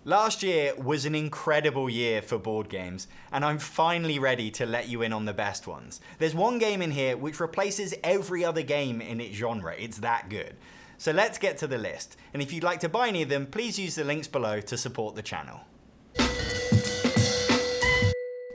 Last year was an incredible year for board games, and I'm finally ready to let you in on the best ones. There's one game in here which replaces every other game in its genre, it's that good. So let's get to the list, and if you'd like to buy any of them, please use the links below to support the channel.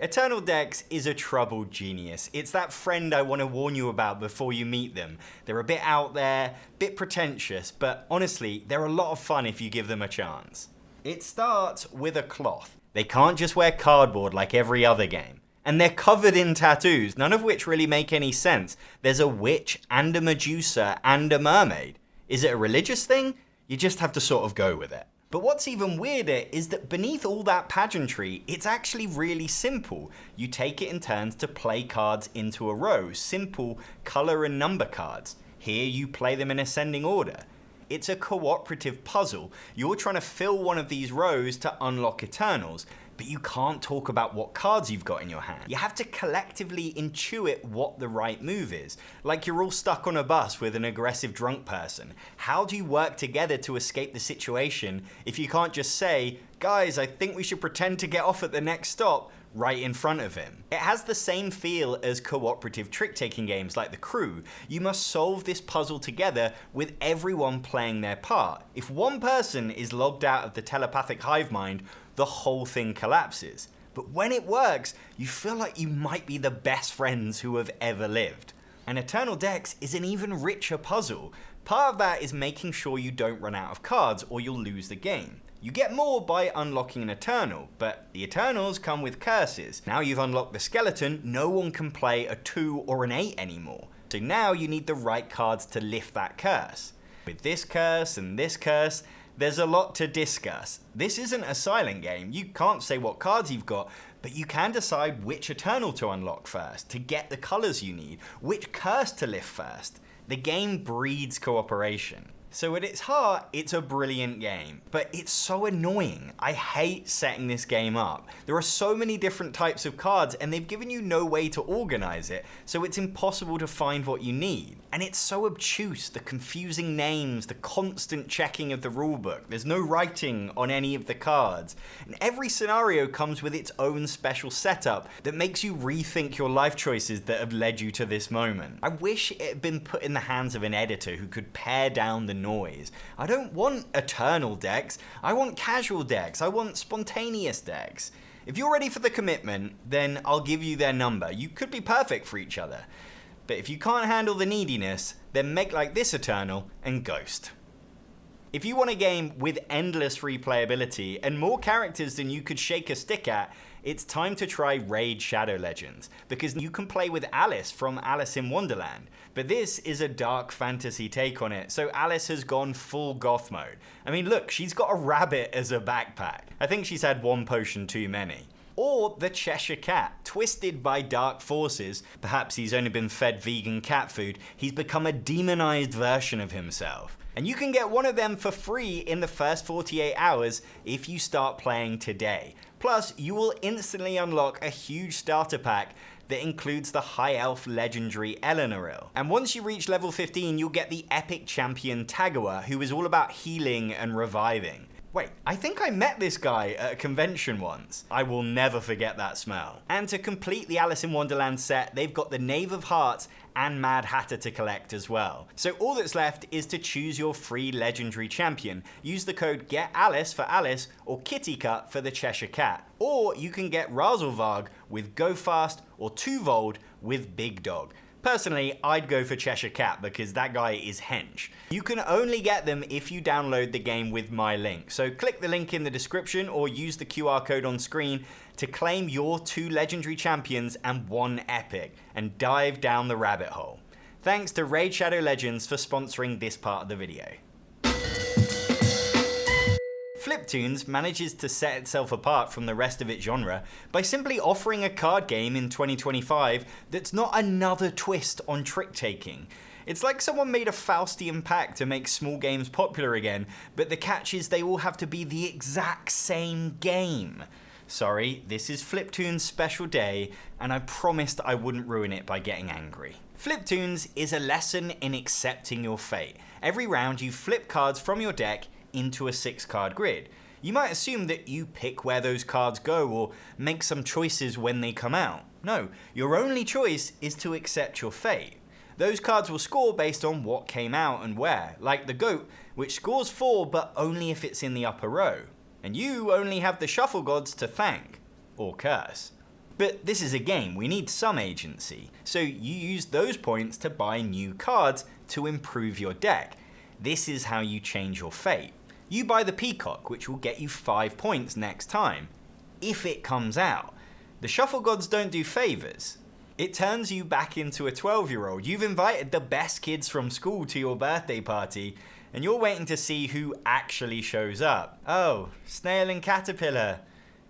Eternal Decks is a troubled genius. It's that friend I want to warn you about before you meet them. They're a bit out there, bit pretentious, but honestly, they're a lot of fun if you give them a chance. It starts with a cloth. They can't just wear cardboard like every other game. And they're covered in tattoos, none of which really make any sense. There's a witch and a Medusa and a mermaid. Is it a religious thing? You just have to sort of go with it. But what's even weirder is that beneath all that pageantry, it's actually really simple. You take it in turns to play cards into a row, simple color and number cards. Here you play them in ascending order. It's a cooperative puzzle. You're trying to fill one of these rows to unlock Eternals, but you can't talk about what cards you've got in your hand. You have to collectively intuit what the right move is. Like you're all stuck on a bus with an aggressive drunk person. How do you work together to escape the situation if you can't just say, guys, I think we should pretend to get off at the next stop, right in front of him? It has the same feel as cooperative trick-taking games like The Crew. You must solve this puzzle together with everyone playing their part. If one person is logged out of the telepathic hive mind, the whole thing collapses. But when it works, you feel like you might be the best friends who have ever lived. And Eternal Decks is an even richer puzzle. Part of that is making sure you don't run out of cards or you'll lose the game. You get more by unlocking an Eternal, but the Eternals come with curses. Now you've unlocked the skeleton, no one can play a 2 or an 8 anymore. So now you need the right cards to lift that curse. With this curse and this curse, there's a lot to discuss. This isn't a silent game. You can't say what cards you've got, but you can decide which Eternal to unlock first, to get the colors you need, which curse to lift first. The game breeds cooperation. So at its heart, it's a brilliant game, but it's so annoying. I hate setting this game up. There are so many different types of cards and they've given you no way to organize it, so it's impossible to find what you need. And it's so obtuse, the confusing names, the constant checking of the rulebook. There's no writing on any of the cards. And every scenario comes with its own special setup that makes you rethink your life choices that have led you to this moment. I wish it had been put in the hands of an editor who could pare down the noise. I don't want eternal decks, I want casual decks, I want spontaneous decks. If you're ready for the commitment, then I'll give you their number. You could be perfect for each other. But if you can't handle the neediness, then make like this Eternal and Ghost. If you want a game with endless replayability and more characters than you could shake a stick at, it's time to try Raid Shadow Legends, because you can play with Alice from Alice in Wonderland. But this is a dark fantasy take on it, so Alice has gone full goth mode. I mean, look, she's got a rabbit as a backpack. I think she's had one potion too many. Or the Cheshire Cat, twisted by dark forces. Perhaps he's only been fed vegan cat food. He's become a demonized version of himself. And you can get one of them for free in the first 48 hours if you start playing today. Plus, you will instantly unlock a huge starter pack that includes the High Elf legendary Elenaril. And once you reach level 15, you'll get the epic champion Tagoar, who is all about healing and reviving. Wait, I think I met this guy at a convention once. I will never forget that smell. And to complete the Alice in Wonderland set, they've got the Knave of Hearts and Mad Hatter to collect as well. So all that's left is to choose your free legendary champion. Use the code GETALICE for Alice or Kitty Cut for the Cheshire Cat. Or you can get Razelvarg with Go Fast or Tuvold with Big Dog. Personally, I'd go for Cheshire Cat because that guy is hench. You can only get them if you download the game with my link. So click the link in the description or use the QR code on screen to claim your 2 legendary champions and 1 epic and dive down the rabbit hole. Thanks to Raid Shadow Legends for sponsoring this part of the video. Fliptoons manages to set itself apart from the rest of its genre by simply offering a card game in 2025 that's not another twist on trick-taking. It's like someone made a Faustian pact to make small games popular again, but the catch is they all have to be the exact same game. Sorry, this is Fliptoons' special day, and I promised I wouldn't ruin it by getting angry. Fliptoons is a lesson in accepting your fate. Every round you flip cards from your deck into a 6-card grid. You might assume that you pick where those cards go or make some choices when they come out. No, your only choice is to accept your fate. Those cards will score based on what came out and where, like the goat, which scores 4 but only if it's in the upper row. And you only have the shuffle gods to thank, or curse. But this is a game, we need some agency, so you use those points to buy new cards to improve your deck. This is how you change your fate. You buy the Peacock, which will get you 5 points next time, if it comes out. The shuffle gods don't do favours. It turns you back into a 12-year-old. You've invited the best kids from school to your birthday party, and you're waiting to see who actually shows up. Oh, Snail and Caterpillar.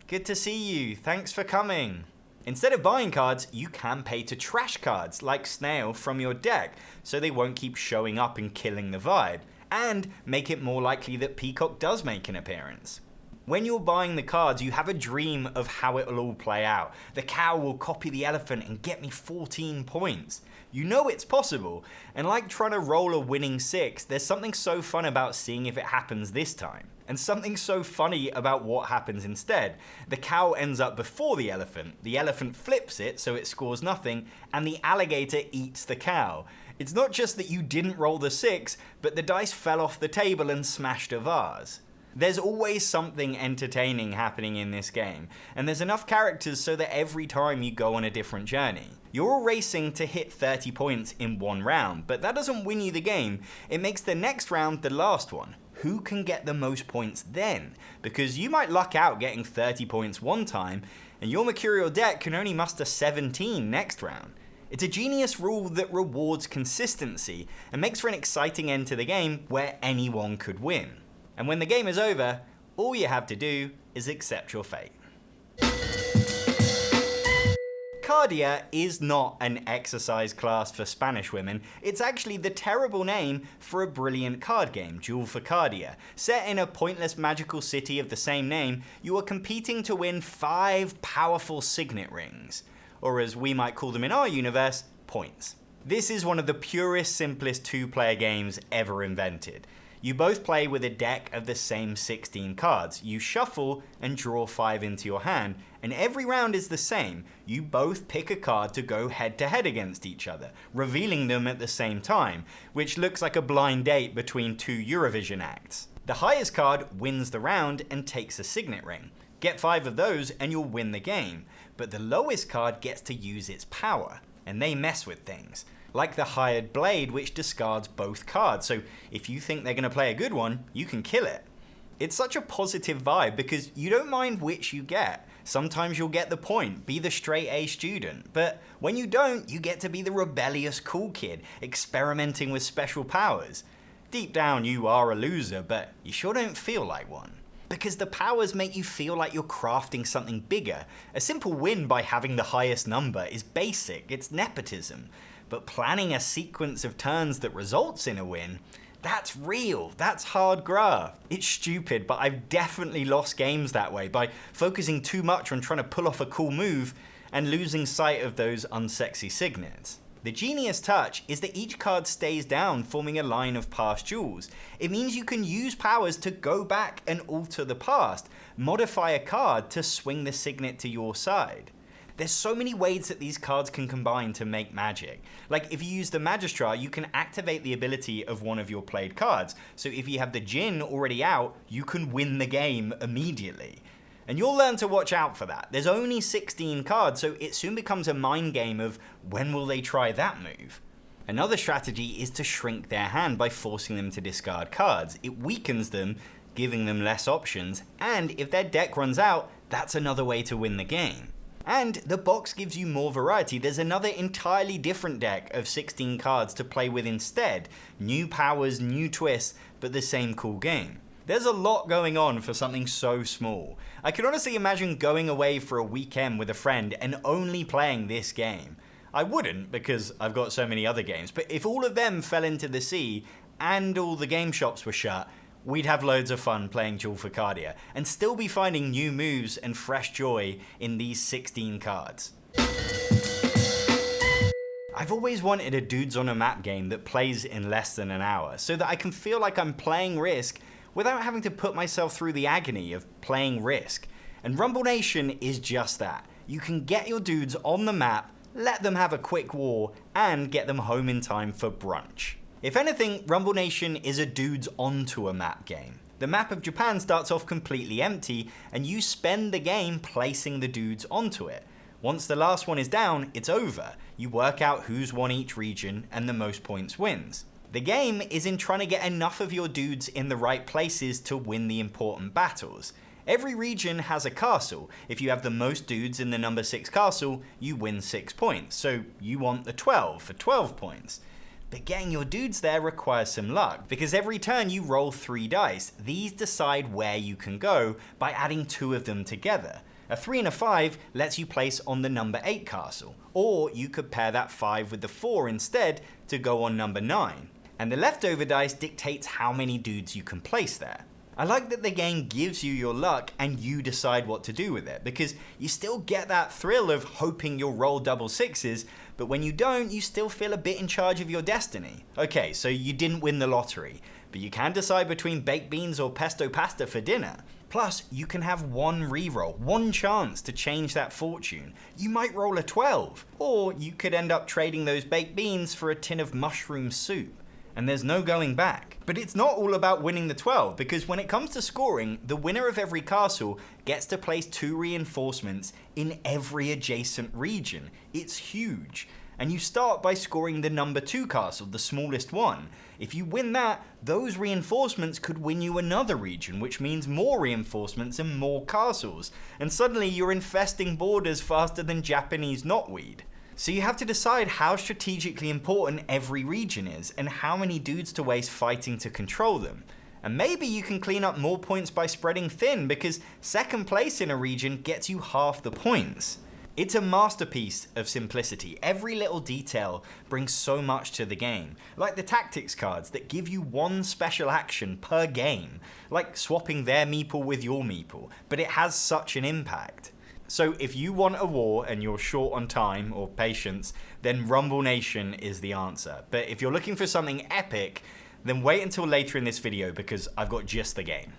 Good to see you, thanks for coming. Instead of buying cards, you can pay to trash cards, like Snail, from your deck, so they won't keep showing up and killing the vibe, and make it more likely that Peacock does make an appearance. When you're buying the cards, you have a dream of how it'll all play out. The cow will copy the elephant and get me 14 points. You know it's possible, and like trying to roll a winning 6, there's something so fun about seeing if it happens this time. And something so funny about what happens instead. The cow ends up before the elephant flips it so it scores nothing, and the alligator eats the cow. It's not just that you didn't roll the 6, but the dice fell off the table and smashed a vase. There's always something entertaining happening in this game, and there's enough characters so that every time you go on a different journey. You're all racing to hit 30 points in one round, but that doesn't win you the game. It makes the next round the last one. Who can get the most points then? Because you might luck out getting 30 points one time, and your Mercurial deck can only muster 17 next round. It's a genius rule that rewards consistency, and makes for an exciting end to the game where anyone could win. And when the game is over, all you have to do is accept your fate. Cardia is not an exercise class for Spanish women, it's actually the terrible name for a brilliant card game, Duel for Cardia. Set in a pointless magical city of the same name, you are competing to win 5 powerful signet rings, or as we might call them in our universe, points. This is one of the purest, simplest 2-player games ever invented. You both play with a deck of the same 16 cards. You shuffle and draw 5 into your hand, and every round is the same. You both pick a card to go head to head against each other, revealing them at the same time, which looks like a blind date between 2 Eurovision acts. The highest card wins the round and takes a signet ring. Get 5 of those and you'll win the game, but the lowest card gets to use its power, and they mess with things. Like the hired blade, which discards both cards, so if you think they're going to play a good one, you can kill it. It's such a positive vibe because you don't mind which you get. Sometimes you'll get the point, be the straight A student, but when you don't, you get to be the rebellious cool kid, experimenting with special powers. Deep down you are a loser, but you sure don't feel like one. Because the powers make you feel like you're crafting something bigger. A simple win by having the highest number is basic, it's nepotism. But planning a sequence of turns that results in a win, that's real, that's hard graft. It's stupid, but I've definitely lost games that way by focusing too much on trying to pull off a cool move and losing sight of those unsexy signets. The genius touch is that each card stays down, forming a line of past duels. It means you can use powers to go back and alter the past, modify a card to swing the signet to your side. There's so many ways that these cards can combine to make magic. Like if you use the Magistrar, you can activate the ability of one of your played cards. So if you have the Djinn already out, you can win the game immediately. And you'll learn to watch out for that. There's only 16 cards, so it soon becomes a mind game of when will they try that move. Another strategy is to shrink their hand by forcing them to discard cards. It weakens them, giving them less options, and if their deck runs out, that's another way to win the game. And the box gives you more variety. There's another entirely different deck of 16 cards to play with instead. New powers, new twists, but the same cool game. There's a lot going on for something so small. I could honestly imagine going away for a weekend with a friend and only playing this game. I wouldn't because I've got so many other games, but if all of them fell into the sea and all the game shops were shut, we'd have loads of fun playing Duel for Cardia and still be finding new moves and fresh joy in these 16 cards. I've always wanted a dudes on a map game that plays in less than an hour so that I can feel like I'm playing Risk without having to put myself through the agony of playing Risk. And Rumble Nation is just that. You can get your dudes on the map, let them have a quick war, and get them home in time for brunch. If anything, Rumble Nation is a dudes onto a map game. The map of Japan starts off completely empty, and you spend the game placing the dudes onto it. Once the last one is down, it's over. You work out who's won each region, and the most points wins. The game is in trying to get enough of your dudes in the right places to win the important battles. Every region has a castle. If you have the most dudes in the number 6 castle, you win 6 points, so you want the 12 for 12 points. But getting your dudes there requires some luck, because every turn you roll 3 dice. These decide where you can go by adding 2 of them together. A 3 and a 5 lets you place on the number 8 castle, or you could pair that 5 with the 4 instead to go on number 9. And the leftover dice dictates how many dudes you can place there. I like that the game gives you your luck and you decide what to do with it, because you still get that thrill of hoping you'll roll double 6s, but when you don't, you still feel a bit in charge of your destiny. Okay, so you didn't win the lottery, but you can decide between baked beans or pesto pasta for dinner. Plus, you can have one reroll, one chance to change that fortune. You might roll a 12, or you could end up trading those baked beans for a tin of mushroom soup. And there's no going back. But it's not all about winning the 12, because when it comes to scoring, the winner of every castle gets to place 2 reinforcements in every adjacent region. It's huge. And you start by scoring the number 2 castle, the smallest one. If you win that, those reinforcements could win you another region, which means more reinforcements and more castles. And suddenly you're infesting borders faster than Japanese knotweed. So you have to decide how strategically important every region is, and how many dudes to waste fighting to control them. And maybe you can clean up more points by spreading thin, because second place in a region gets you half the points. It's a masterpiece of simplicity. Every little detail brings so much to the game. Like the tactics cards that give you one special action per game, like swapping their meeple with your meeple, but it has such an impact. So if you want a war and you're short on time or patience, then Rumble Nation is the answer. But if you're looking for something epic, then wait until later in this video, because I've got just the game.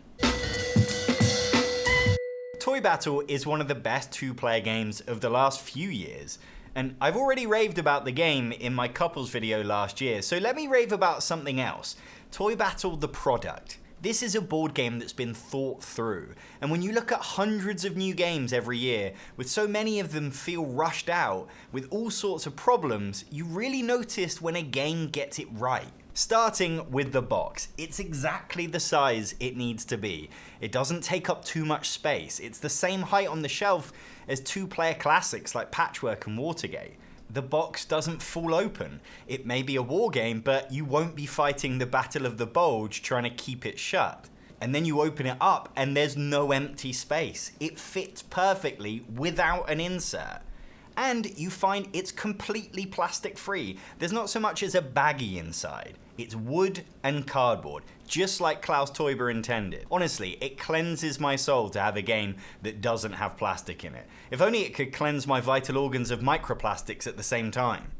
Toy Battle is one of the best 2-player games of the last few years. And I've already raved about the game in my couples video last year, so let me rave about something else. Toy Battle the product. This is a board game that's been thought through, and when you look at hundreds of new games every year, with so many of them feel rushed out, with all sorts of problems, you really notice when a game gets it right. Starting with the box. It's exactly the size it needs to be. It doesn't take up too much space. It's the same height on the shelf as 2-player classics like Patchwork and Watergate. The box doesn't fall open. It may be a war game, but you won't be fighting the Battle of the Bulge trying to keep it shut. And then you open it up and there's no empty space. It fits perfectly without an insert. And you find it's completely plastic free. There's not so much as a baggie inside. It's wood and cardboard, just like Klaus Teuber intended. Honestly, it cleanses my soul to have a game that doesn't have plastic in it. If only it could cleanse my vital organs of microplastics at the same time.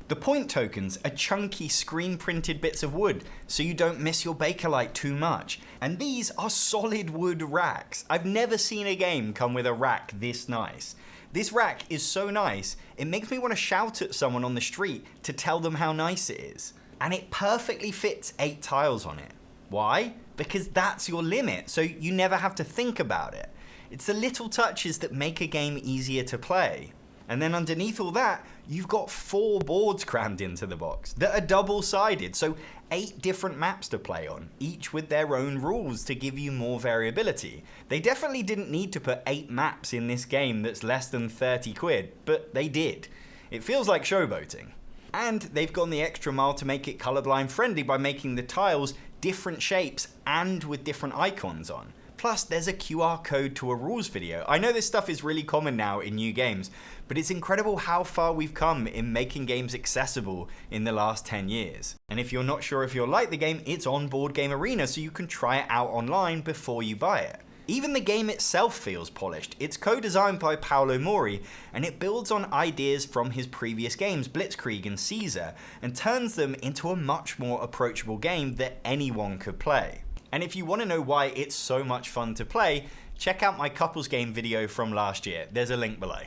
The point tokens are chunky screen-printed bits of wood, so you don't miss your Bakelite too much. And these are solid wood racks. I've never seen a game come with a rack this nice. This rack is so nice, it makes me want to shout at someone on the street to tell them how nice it is. And it perfectly fits 8 tiles on it. Why? Because that's your limit, so you never have to think about it. It's the little touches that make a game easier to play. And then underneath all that, you've got 4 boards crammed into the box that are double-sided, so 8 different maps to play on, each with their own rules to give you more variability. They definitely didn't need to put 8 maps in this game that's less than 30 quid, but they did. It feels like showboating. And they've gone the extra mile to make it colorblind friendly by making the tiles different shapes and with different icons on. Plus, there's a QR code to a rules video. I know this stuff is really common now in new games, but it's incredible how far we've come in making games accessible in the last 10 years. And if you're not sure if you'll like the game, it's on Board Game Arena, so you can try it out online before you buy it. Even the game itself feels polished. It's co-designed by Paolo Mori, and it builds on ideas from his previous games, Blitzkrieg and Caesar, and turns them into a much more approachable game that anyone could play. And if you want to know why it's so much fun to play, check out my couples game video from last year. There's a link below.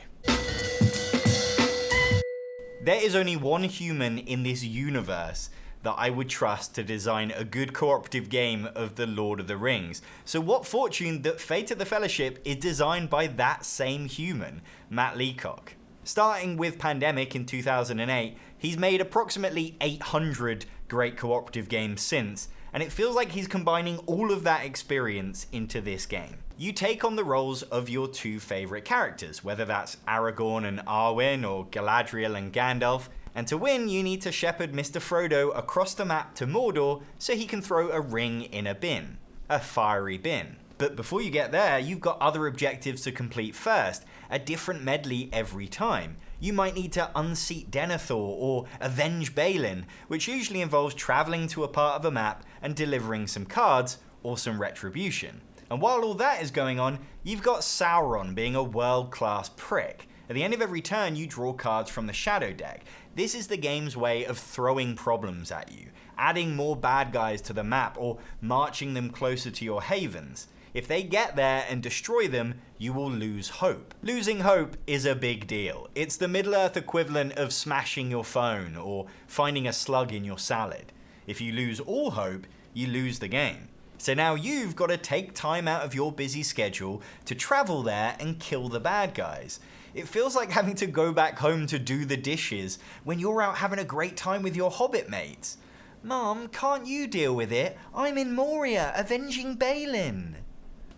There is only one human in this universe that I would trust to design a good cooperative game of The Lord of the Rings. So what fortune that Fate of the Fellowship is designed by that same human, Matt Leacock. Starting with Pandemic in 2008, he's made approximately 800 great cooperative games since, and it feels like he's combining all of that experience into this game. You take on the roles of your two favourite characters, whether that's Aragorn and Arwen or Galadriel and Gandalf, and to win you need to shepherd Mr. Frodo across the map to Mordor so he can throw a ring in a bin. A fiery bin. But before you get there, you've got other objectives to complete first, a different medley every time. You might need to unseat Denethor or avenge Balin, which usually involves travelling to a part of a map and delivering some cards or some retribution. And while all that is going on, you've got Sauron being a world-class prick. At the end of every turn, you draw cards from the shadow deck. This is the game's way of throwing problems at you, adding more bad guys to the map or marching them closer to your havens. If they get there and destroy them, you will lose hope. Losing hope is a big deal. It's the Middle-earth equivalent of smashing your phone or finding a slug in your salad. If you lose all hope, you lose the game. So now you've got to take time out of your busy schedule to travel there and kill the bad guys. It feels like having to go back home to do the dishes when you're out having a great time with your hobbit mates. Mom, can't you deal with it? I'm in Moria, avenging Balin.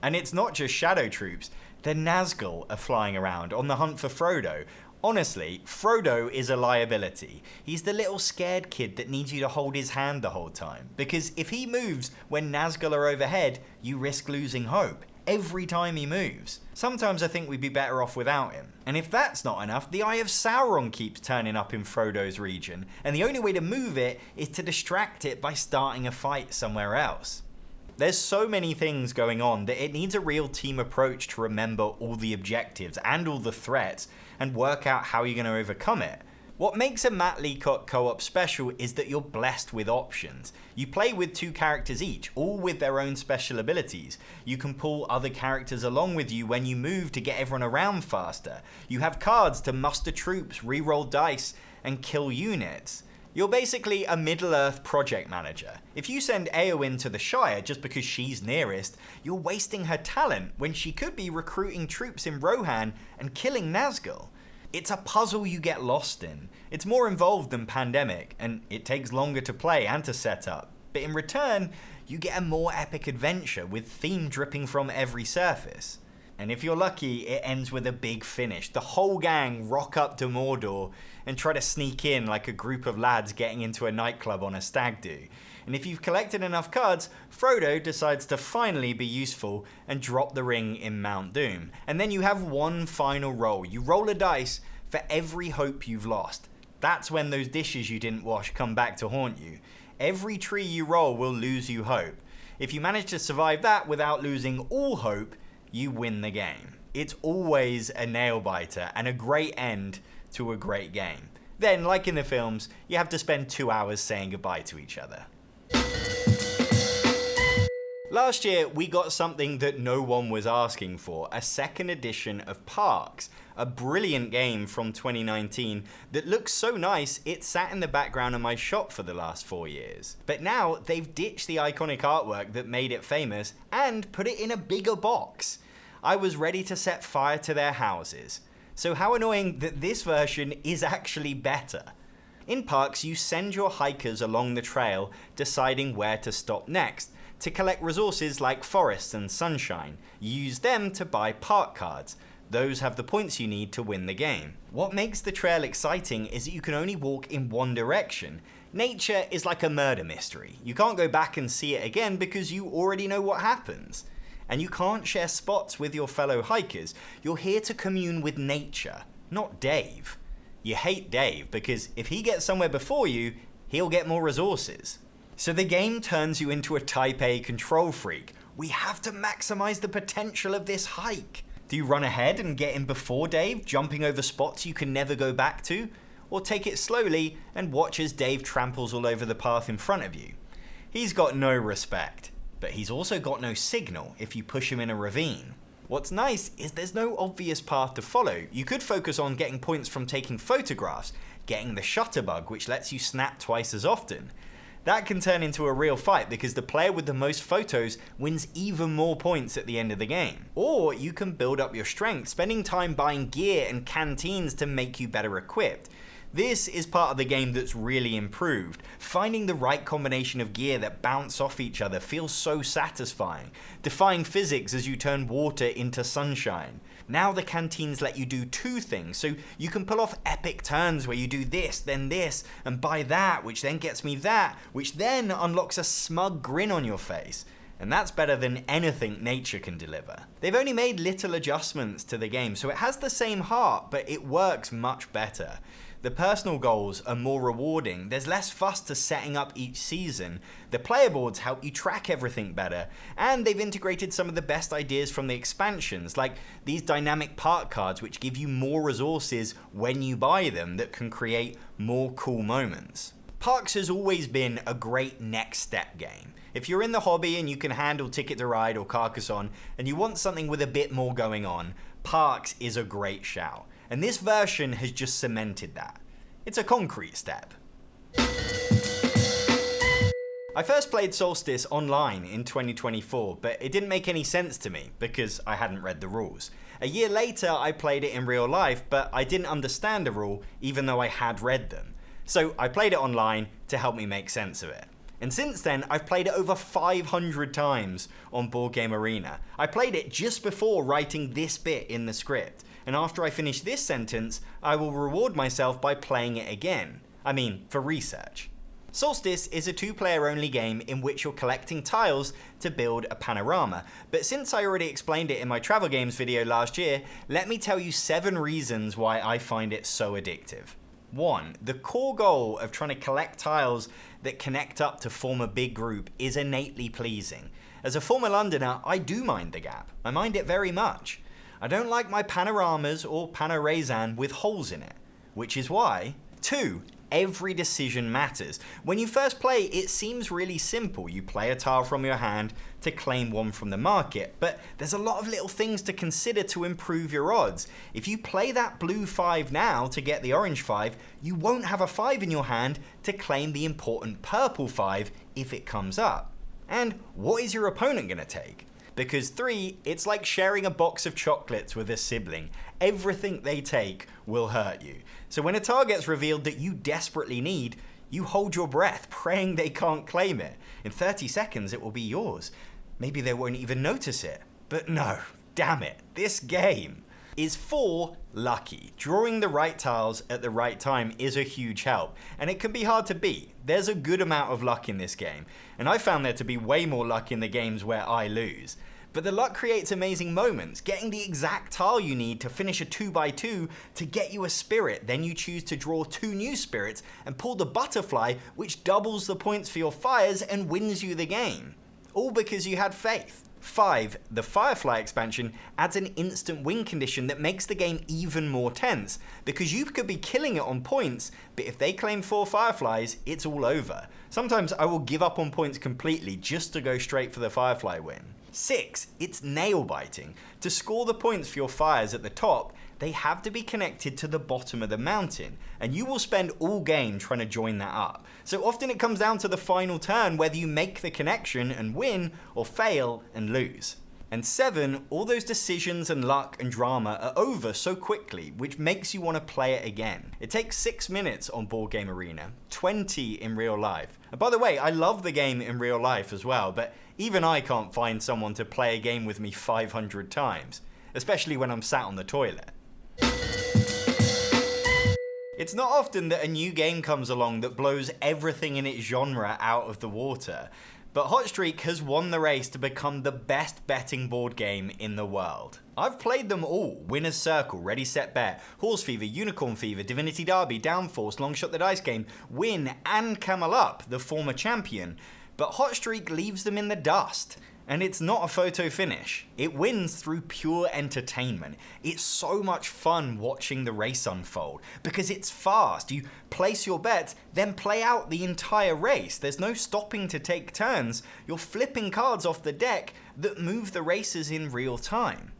And it's not just shadow troops. The Nazgul are flying around on the hunt for Frodo. Honestly, Frodo is a liability. He's the little scared kid that needs you to hold his hand the whole time. Because if he moves when Nazgul are overhead, you risk losing hope. Every time he moves. Sometimes I think we'd be better off without him. And if that's not enough, the Eye of Sauron keeps turning up in Frodo's region, and the only way to move it is to distract it by starting a fight somewhere else. There's so many things going on that it needs a real team approach to remember all the objectives and all the threats and work out how you're going to overcome it. What makes a Matt Leacock co-op special is that you're blessed with options. You play with two characters each, all with their own special abilities. You can pull other characters along with you when you move to get everyone around faster. You have cards to muster troops, re-roll dice, and kill units. You're basically a Middle-earth project manager. If you send Eowyn to the Shire just because she's nearest, you're wasting her talent when she could be recruiting troops in Rohan and killing Nazgul. It's a puzzle you get lost in. It's more involved than Pandemic, and it takes longer to play and to set up. But in return, you get a more epic adventure with theme dripping from every surface. And if you're lucky, it ends with a big finish. The whole gang rock up to Mordor and try to sneak in like a group of lads getting into a nightclub on a stag do. And if you've collected enough cards, Frodo decides to finally be useful and drop the ring in Mount Doom. And then you have one final roll. You roll a dice for every hope you've lost. That's when those dishes you didn't wash come back to haunt you. Every tree you roll will lose you hope. If you manage to survive that without losing all hope, you win the game. It's always a nail-biter and a great end to a great game. Then, like in the films, you have to spend 2 hours saying goodbye to each other. Last year, we got something that no one was asking for, a second edition of Parks, a brilliant game from 2019 that looks so nice it sat in the background of my shop for the last 4 years. But now, they've ditched the iconic artwork that made it famous and put it in a bigger box. I was ready to set fire to their houses. So how annoying that this version is actually better. In Parks, you send your hikers along the trail, deciding where to stop next, to collect resources like forests and sunshine. You use them to buy park cards. Those have the points you need to win the game. What makes the trail exciting is that you can only walk in one direction. Nature is like a murder mystery. You can't go back and see it again because you already know what happens. And you can't share spots with your fellow hikers. You're here to commune with nature, not Dave. You hate Dave because if he gets somewhere before you, he'll get more resources. So the game turns you into a Type A control freak. We have to maximize the potential of this hike. Do you run ahead and get in before Dave, jumping over spots you can never go back to? Or take it slowly and watch as Dave tramples all over the path in front of you? He's got no respect. but he's also got no signal if you push him in a ravine. What's nice is there's no obvious path to follow. You could focus on getting points from taking photographs, getting the shutter bug, which lets you snap twice as often. That can turn into a real fight because the player with the most photos wins even more points at the end of the game. Or you can build up your strength, spending time buying gear and canteens to make you better equipped. This is part of the game that's really improved. Finding the right combination of gear that bounce off each other feels so satisfying, defying physics as you turn water into sunshine. Now the canteens let you do two things, so you can pull off epic turns where you do this, and buy that, which then gets me that, which then unlocks a smug grin on your face. And that's better than anything nature can deliver. They've only made little adjustments to the game, so it has the same heart, but it works much better. The personal goals are more rewarding, there's less fuss to setting up each season, the player boards help you track everything better, and they've integrated some of the best ideas from the expansions, like these dynamic park cards which give you more resources when you buy them that can create more cool moments. Parks has always been a great next step game. If you're in the hobby and you can handle Ticket to Ride or Carcassonne and you want something with a bit more going on, Parks is a great shout. And this version has just cemented that. It's a concrete step. I first played Solstice online in 2024, but it didn't make any sense to me because I hadn't read the rules. A year later, I played it in real life, but I didn't understand the rule even though I had read them. So I played it online to help me make sense of it. And since then, I've played it over 500 times on Board Game Arena. I played it just before writing this bit in the script. And after I finish this sentence, I will reward myself by playing it again. I mean, for research. Solstice is a two-player only game in which you're collecting tiles to build a panorama. But since I already explained it in my travel games video last year, let me tell you 7 reasons why I find it so addictive. 1. The core goal of trying to collect tiles that connect up to form a big group is innately pleasing. As a former Londoner, I do mind the gap. I mind it very much. I don't like my panoramas or panorazan with holes in it, which is why. 2. Every decision matters. When you first play, it seems really simple. You play a tile from your hand to claim one from the market, but there's a lot of little things to consider to improve your odds. If you play that blue 5 now to get the orange 5, you won't have a 5 in your hand to claim the important purple 5 if it comes up. And what is your opponent going to take? Because 3, it's like sharing a box of chocolates with a sibling. Everything they take will hurt you. So when a tile gets revealed that you desperately need, you hold your breath, praying they can't claim it. In 30 seconds, it will be yours. Maybe they won't even notice it. But no, damn it, this game is 4, lucky. Drawing the right tiles at the right time is a huge help, and it can be hard to beat. There's a good amount of luck in this game, and I found there to be way more luck in the games where I lose. But the luck creates amazing moments, getting the exact tile you need to finish a 2x2 to get you a spirit, then you choose to draw 2 new spirits and pull the butterfly, which doubles the points for your fires and wins you the game. All because you had faith. 5. The Firefly expansion adds an instant win condition that makes the game even more tense, because you could be killing it on points, but if they claim 4 Fireflies, it's all over. Sometimes I will give up on points completely just to go straight for the Firefly win. 6. It's nail biting. To score the points for your fires at the top, they have to be connected to the bottom of the mountain, and you will spend all game trying to join that up. So often it comes down to the final turn whether you make the connection and win, or fail and lose. And 7, all those decisions and luck and drama are over so quickly, which makes you want to play it again. It takes 6 minutes on Board Game Arena, 20 in real life. And by the way, I love the game in real life as well, but even I can't find someone to play a game with me 500 times, especially when I'm sat on the toilet. It's not often that a new game comes along that blows everything in its genre out of the water, but Hot Streak has won the race to become the best betting board game in the world. I've played them all: Winner's Circle, Ready Set Bet, Horse Fever, Unicorn Fever, Divinity Derby, Downforce, Longshot the Dice Game, Win, and Camel Up, the former champion. But Hot Streak leaves them in the dust. And it's not a photo finish. It wins through pure entertainment. It's so much fun watching the race unfold because it's fast. You place your bets, then play out the entire race. There's no stopping to take turns. You're flipping cards off the deck that move the races in real time.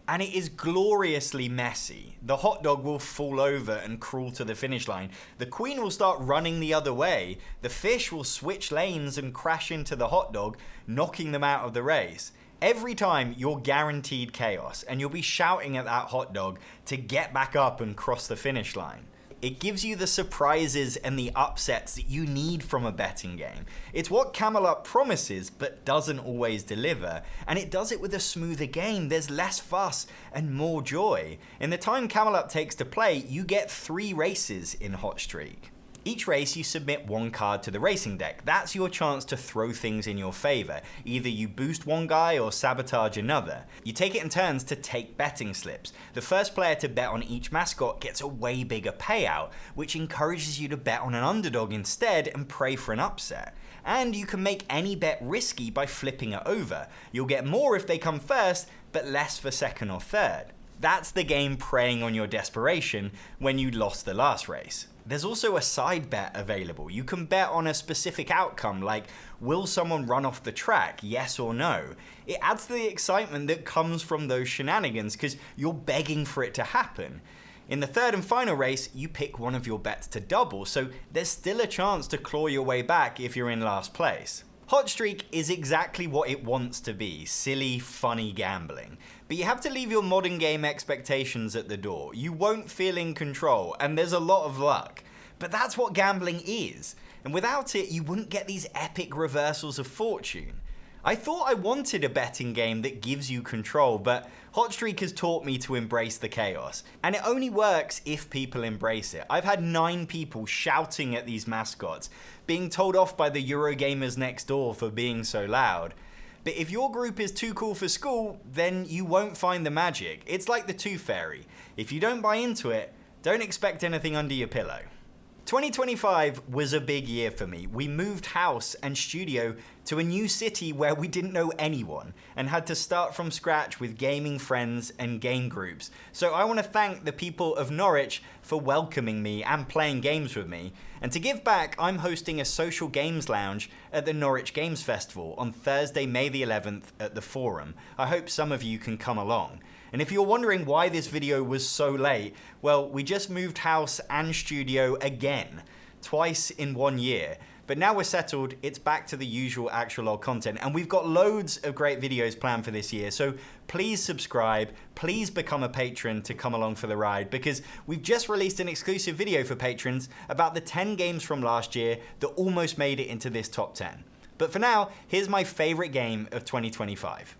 And it is gloriously messy. The hot dog will fall over and crawl to the finish line. The queen will start running the other way. The fish will switch lanes and crash into the hot dog, knocking them out of the race. Every time you're guaranteed chaos, and you'll be shouting at that hot dog to get back up and cross the finish line. It gives you the surprises and the upsets that you need from a betting game. It's what Camelot promises but doesn't always deliver, and it does it with a smoother game. There's less fuss and more joy. In the time Camelot takes to play, you get 3 races in Hot Streak. Each race you submit 1 card to the racing deck. That's your chance to throw things in your favor. Either you boost one guy or sabotage another. You take it in turns to take betting slips. The first player to bet on each mascot gets a way bigger payout, which encourages you to bet on an underdog instead and pray for an upset. And you can make any bet risky by flipping it over. You'll get more if they come first, but less for second or third. That's the game preying on your desperation when you lost the last race. There's also a side bet available. You can bet on a specific outcome, like will someone run off the track, yes or no. It adds to the excitement that comes from those shenanigans because you're begging for it to happen. In the third and final race, you pick one of your bets to double, so there's still a chance to claw your way back if you're in last place. Hot Streak is exactly what it wants to be, silly, funny gambling. But you have to leave your modern game expectations at the door. You won't feel in control, and there's a lot of luck. But that's what gambling is, and without it, you wouldn't get these epic reversals of fortune. I thought I wanted a betting game that gives you control, but Hot Streak has taught me to embrace the chaos. And it only works if people embrace it. I've had 9 people shouting at these mascots, being told off by the Eurogamers next door for being so loud. But if your group is too cool for school, then you won't find the magic. It's like the Tooth Fairy. If you don't buy into it, don't expect anything under your pillow. 2025 was a big year for me. We moved house and studio to a new city where we didn't know anyone and had to start from scratch with gaming friends and game groups. So I want to thank the people of Norwich for welcoming me and playing games with me. And to give back, I'm hosting a social games lounge at the Norwich Games Festival on Thursday, May the 11th at the Forum. I hope some of you can come along. And if you're wondering why this video was so late, well, we just moved house and studio again, twice in 1 year. But now we're settled, it's back to the usual actual log content, and we've got loads of great videos planned for this year, so please subscribe, please become a patron to come along for the ride, because we've just released an exclusive video for patrons about the 10 games from last year that almost made it into this top 10. But for now, here's my favorite game of 2025.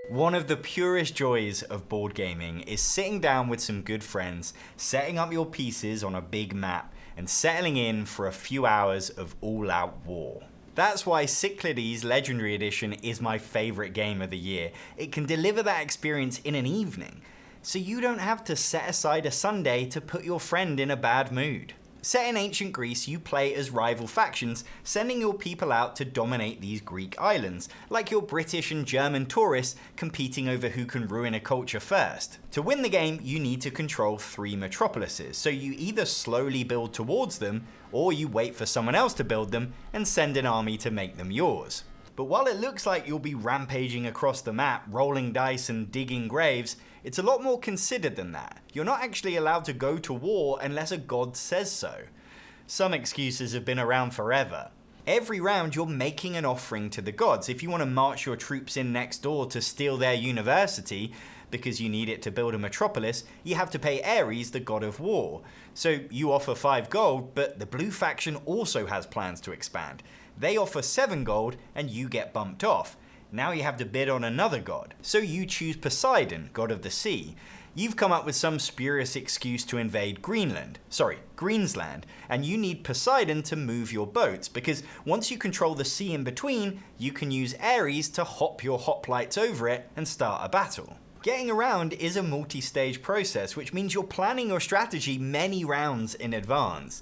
One of the purest joys of board gaming is sitting down with some good friends, setting up your pieces on a big map, and settling in for a few hours of all-out war. That's why Cyclades Legendary Edition is my favorite game of the year. It can deliver that experience in an evening, so you don't have to set aside a Sunday to put your friend in a bad mood. Set in ancient Greece, you play as rival factions, sending your people out to dominate these Greek islands, like your British and German tourists competing over who can ruin a culture first. To win the game, you need to control 3 metropolises, so you either slowly build towards them, or you wait for someone else to build them and send an army to make them yours. But while it looks like you'll be rampaging across the map, rolling dice and digging graves, it's a lot more considered than that. You're not actually allowed to go to war unless a god says so. Some excuses have been around forever. Every round you're making an offering to the gods. If you want to march your troops in next door to steal their university, because you need it to build a metropolis, you have to pay Ares, the god of war. So you offer 5 gold, but the blue faction also has plans to expand. They offer 7 gold and you get bumped off. Now you have to bid on another god. So you choose Poseidon, god of the sea. You've come up with some spurious excuse to invade Greensland, and you need Poseidon to move your boats, because once you control the sea in between, you can use Ares to hop your hoplites over it and start a battle. Getting around is a multi-stage process, which means you're planning your strategy many rounds in advance.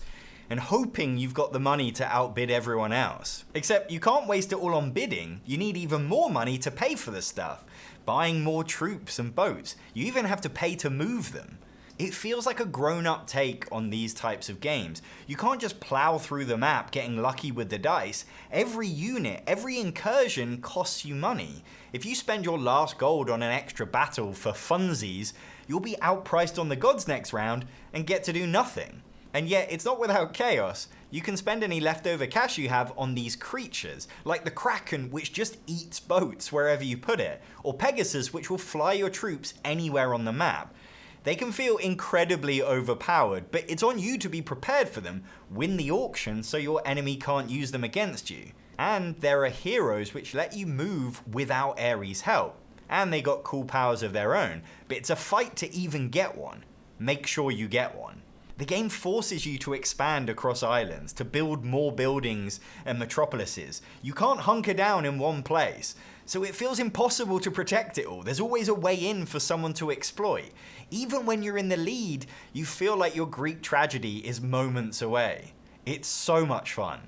and hoping you've got the money to outbid everyone else. Except you can't waste it all on bidding, you need even more money to pay for the stuff. Buying more troops and boats, you even have to pay to move them. It feels like a grown-up take on these types of games. You can't just plow through the map getting lucky with the dice. Every unit, every incursion costs you money. If you spend your last gold on an extra battle for funsies, you'll be outpriced on the gods next round and get to do nothing. And yet, it's not without chaos. You can spend any leftover cash you have on these creatures, like the Kraken, which just eats boats wherever you put it, or Pegasus, which will fly your troops anywhere on the map. They can feel incredibly overpowered, but it's on you to be prepared for them, win the auction so your enemy can't use them against you. And there are heroes which let you move without Ares' help. And they got cool powers of their own, but it's a fight to even get one. Make sure you get one. The game forces you to expand across islands, to build more buildings and metropolises. You can't hunker down in one place, so it feels impossible to protect it all. There's always a way in for someone to exploit. Even when you're in the lead, you feel like your Greek tragedy is moments away. It's so much fun.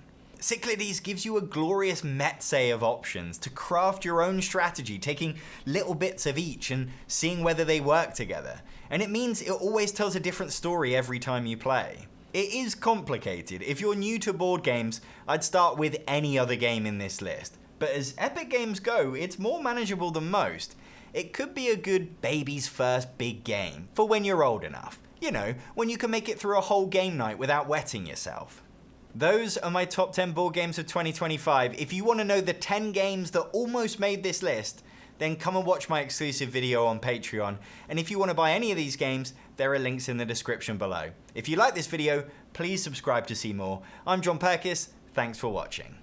Cyclades gives you a glorious metse of options to craft your own strategy, taking little bits of each and seeing whether they work together. And it means it always tells a different story every time you play. It is complicated. If you're new to board games, I'd start with any other game in this list. But as epic games go, it's more manageable than most. It could be a good baby's first big game, for when you're old enough. You know, when you can make it through a whole game night without wetting yourself. Those are my top 10 board games of 2025. If you want to know the 10 games that almost made this list, then come and watch my exclusive video on Patreon. And if you want to buy any of these games, there are links in the description below. If you like this video, please subscribe to see more. I'm John Perkis, thanks for watching.